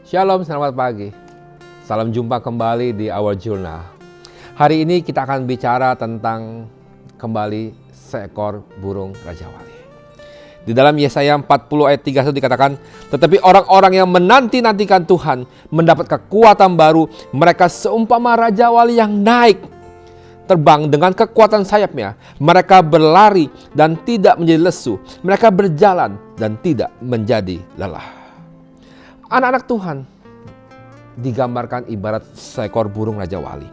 Shalom, selamat pagi. Salam jumpa kembali di Our Journal. Hari ini kita akan bicara tentang kembali seekor burung Raja Wali. Di dalam Yesaya 40 ayat 31 dikatakan, tetapi orang-orang yang menanti-nantikan Tuhan mendapat kekuatan baru, mereka seumpama Raja Wali yang naik terbang dengan kekuatan sayapnya. Mereka berlari dan tidak menjadi lesu, mereka berjalan dan tidak menjadi lelah. Anak-anak Tuhan digambarkan ibarat seekor burung Raja Wali.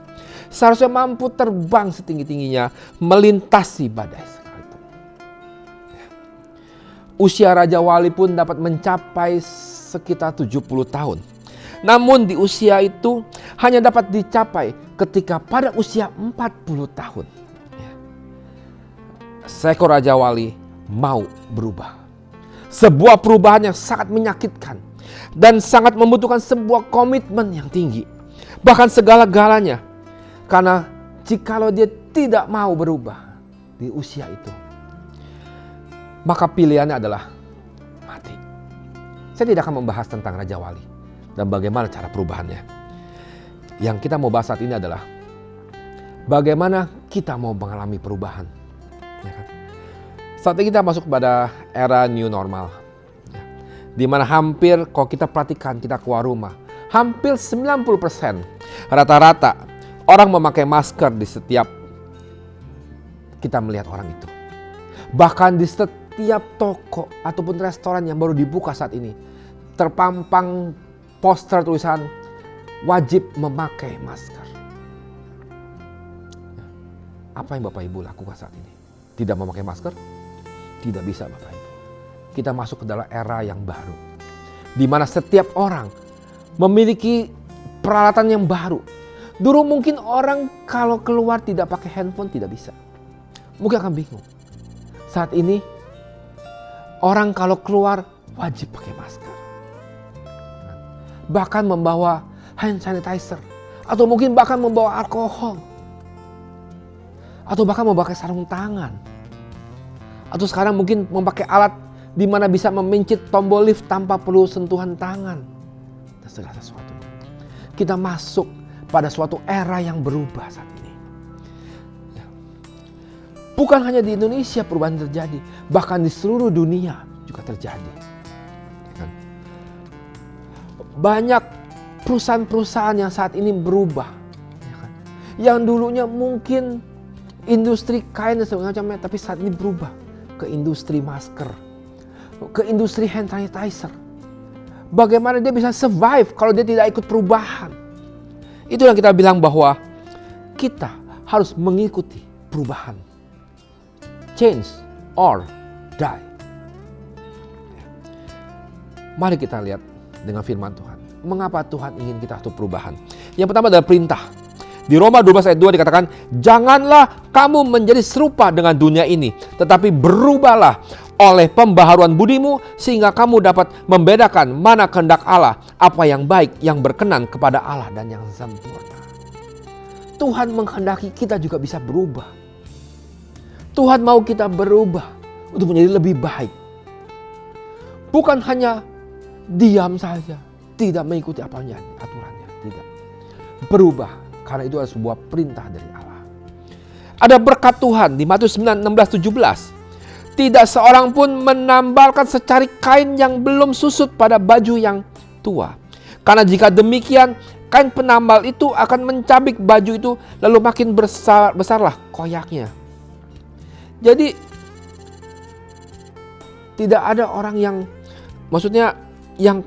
Seharusnya mampu terbang setinggi-tingginya melintasi badai sekalipun. Usia Raja Wali pun dapat mencapai sekitar 70 tahun. Namun di usia itu hanya dapat dicapai ketika pada usia 40 tahun. Seekor Raja Wali mau berubah. Sebuah perubahan yang sangat menyakitkan dan sangat membutuhkan sebuah komitmen yang tinggi. Bahkan segala-galanya. Karena jikalau dia tidak mau berubah di usia itu, maka pilihannya adalah mati. Saya tidak akan membahas tentang Raja Wali dan bagaimana cara perubahannya. Yang kita mau bahas saat ini adalah bagaimana kita mau mengalami perubahan. Ya kan? Saat ini kita masuk pada era new normal. Di mana hampir kalau kita perhatikan, kita keluar rumah, hampir 90% rata-rata orang memakai masker di setiap kita melihat orang itu. Bahkan di setiap toko ataupun restoran yang baru dibuka saat ini, terpampang poster tulisan wajib memakai masker. Apa yang Bapak Ibu lakukan saat ini? Tidak memakai masker? Tidak bisa Bapak Ibu. Kita masuk ke dalam era yang baru, di mana setiap orang memiliki peralatan yang baru. Dulu mungkin orang kalau keluar tidak pakai handphone tidak bisa. Mungkin akan bingung. Saat ini orang kalau keluar wajib pakai masker. Bahkan membawa hand sanitizer. Atau mungkin bahkan membawa alkohol. Atau bahkan memakai sarung tangan. Atau sekarang mungkin memakai alat di mana bisa memincit tombol lift tanpa perlu sentuhan tangan. Dan segala sesuatu. Kita masuk pada suatu era yang berubah saat ini. Ya. Bukan hanya di Indonesia perubahan terjadi, bahkan di seluruh dunia juga terjadi. Ya. Banyak perusahaan-perusahaan yang saat ini berubah. Ya kan? Yang dulunya mungkin industri kain dan sebagainya, tapi saat ini berubah ke industri masker, ke industri hand sanitizer. Bagaimana dia bisa survive kalau dia tidak ikut perubahan? Itu yang kita bilang bahwa kita harus mengikuti perubahan. Change or die. Mari kita lihat dengan firman Tuhan. Mengapa Tuhan ingin kita untuk perubahan? Yang pertama adalah perintah. Di Roma 12 ayat 2 dikatakan, janganlah kamu menjadi serupa dengan dunia ini, tetapi berubahlah oleh pembaharuan budimu sehingga kamu dapat membedakan mana kehendak Allah, apa yang baik, yang berkenan kepada Allah dan yang sempurna. Tuhan menghendaki kita juga bisa berubah. Tuhan mau kita berubah untuk menjadi lebih baik. Bukan hanya diam saja, tidak mengikuti aturannya, tidak. Berubah karena itu adalah sebuah perintah dari Allah. Ada berkat Tuhan di Matius 9, 16, 17. Tidak seorang pun menambalkan secari kain yang belum susut pada baju yang tua. Karena jika demikian, kain penambal itu akan mencabik baju itu, lalu makin besarlah koyaknya. Jadi, tidak ada orang yang, maksudnya yang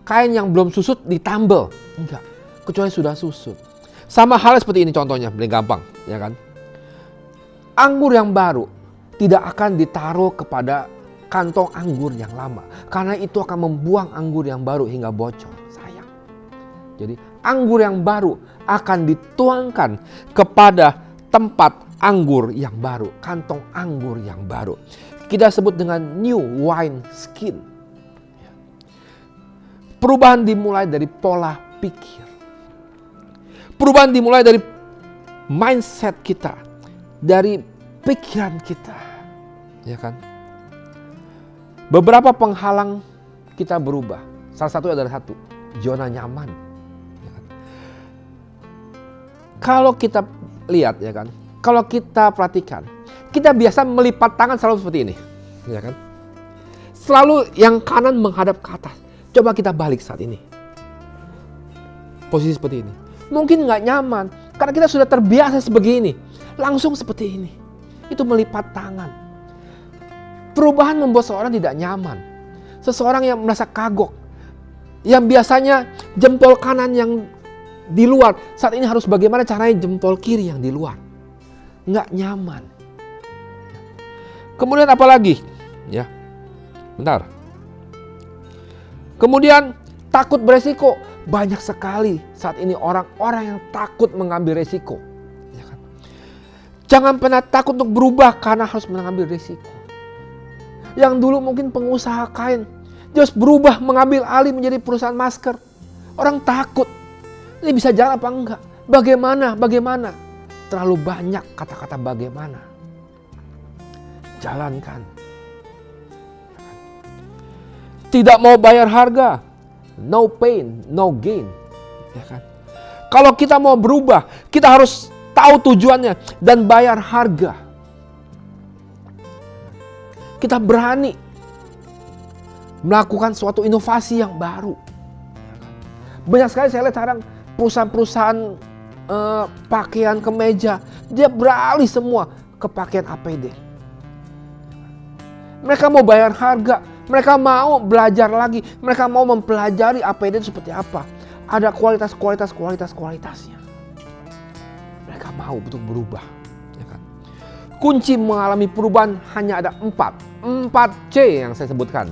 kain yang belum susut ditambal. Enggak, kecuali sudah susut. Sama halnya seperti ini contohnya, paling gampang, ya kan? Anggur yang baru tidak akan ditaruh kepada kantong anggur yang lama. Karena itu akan membuang anggur yang baru hingga bocor. Sayang. Jadi anggur yang baru akan dituangkan kepada tempat anggur yang baru. Kantong anggur yang baru. Kita sebut dengan new wine skin. Perubahan dimulai dari pola pikir. Perubahan dimulai dari mindset kita. Dari pikiran kita. Ya kan? Beberapa penghalang kita berubah. Salah satu adalah zona nyaman. Ya kan? Kalau kita lihat ya kan, kalau kita perhatikan, kita biasa melipat tangan selalu seperti ini, ya kan? Selalu yang kanan menghadap ke atas. Coba kita balik saat ini. Posisi seperti ini. Mungkin nggak nyaman, karena kita sudah terbiasa sebegini. Langsung seperti ini. Itu melipat tangan. Perubahan membuat seorang tidak nyaman. Seseorang yang merasa kagok. Yang biasanya jempol kanan yang di luar, saat ini harus bagaimana caranya jempol kiri yang di luar. Nggak nyaman. Kemudian apa lagi? Ya, bentar. Kemudian takut beresiko. Banyak sekali saat ini orang-orang yang takut mengambil resiko. Ya kan? Jangan pernah takut untuk berubah karena harus mengambil resiko. Yang dulu mungkin pengusaha kain, dia harus berubah mengambil alih menjadi perusahaan masker. Orang takut. Ini bisa jalan apa enggak? Bagaimana? Terlalu banyak kata-kata bagaimana. Jalankan. Tidak mau bayar harga. No pain, no gain. Ya kan? Kalau kita mau berubah, kita harus tahu tujuannya dan bayar harga. Kita berani melakukan suatu inovasi yang baru. Banyak sekali saya lihat sekarang perusahaan-perusahaan pakaian kemeja, dia beralih semua ke pakaian APD. Mereka mau bayar harga, mereka mau belajar lagi, mereka mau mempelajari APD itu seperti apa. Ada kualitasnya. Mereka mau untuk berubah. Ya kan? Kunci mengalami perubahan hanya ada 4 C yang saya sebutkan.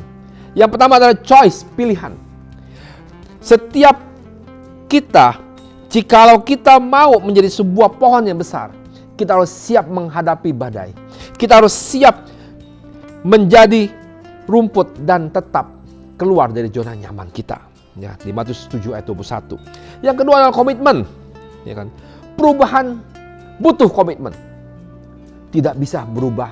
Yang pertama adalah choice, pilihan. Setiap kita, jikalau kita mau menjadi sebuah pohon yang besar, kita harus siap menghadapi badai. Kita harus siap menjadi rumput dan tetap keluar dari zona nyaman kita. Ya, di Matius 7 ayat 21. Yang kedua adalah komitmen. Ya kan? Perubahan butuh komitmen. Tidak bisa berubah.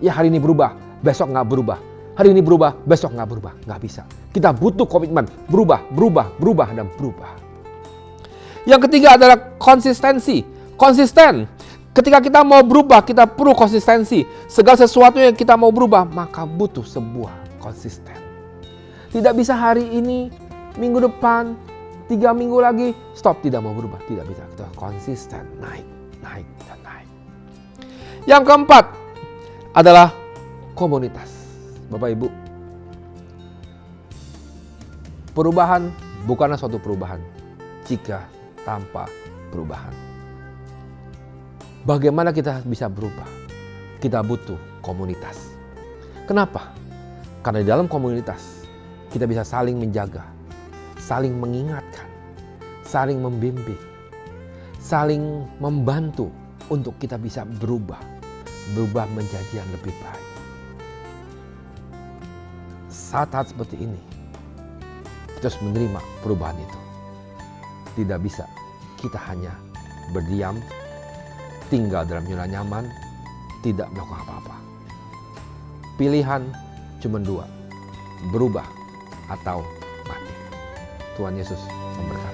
Ya hari ini berubah, besok nggak berubah. Hari ini berubah, besok nggak berubah. Nggak bisa. Kita butuh komitmen. Berubah, dan berubah. Yang ketiga adalah konsistensi. Konsisten. Ketika kita mau berubah, kita perlu konsistensi. Segala sesuatu yang kita mau berubah, maka butuh sebuah konsisten. Tidak bisa hari ini, minggu depan, 3 minggu lagi, stop, tidak mau berubah. Tidak bisa, kita konsisten, naik. Yang keempat adalah komunitas. Bapak Ibu, perubahan bukanlah suatu perubahan jika tanpa perubahan. Bagaimana kita bisa berubah? Kita butuh komunitas. Kenapa? Karena di dalam komunitas kita bisa saling menjaga, saling mengingatkan, saling membimbing, saling membantu untuk kita bisa berubah menjadi yang lebih baik. Saat-saat seperti ini kita harus menerima perubahan itu. Tidak bisa kita hanya berdiam, tinggal dalam zona nyaman, tidak melakukan apa-apa. Pilihan cuma 2, berubah atau mati. Tuhan Yesus memberkati.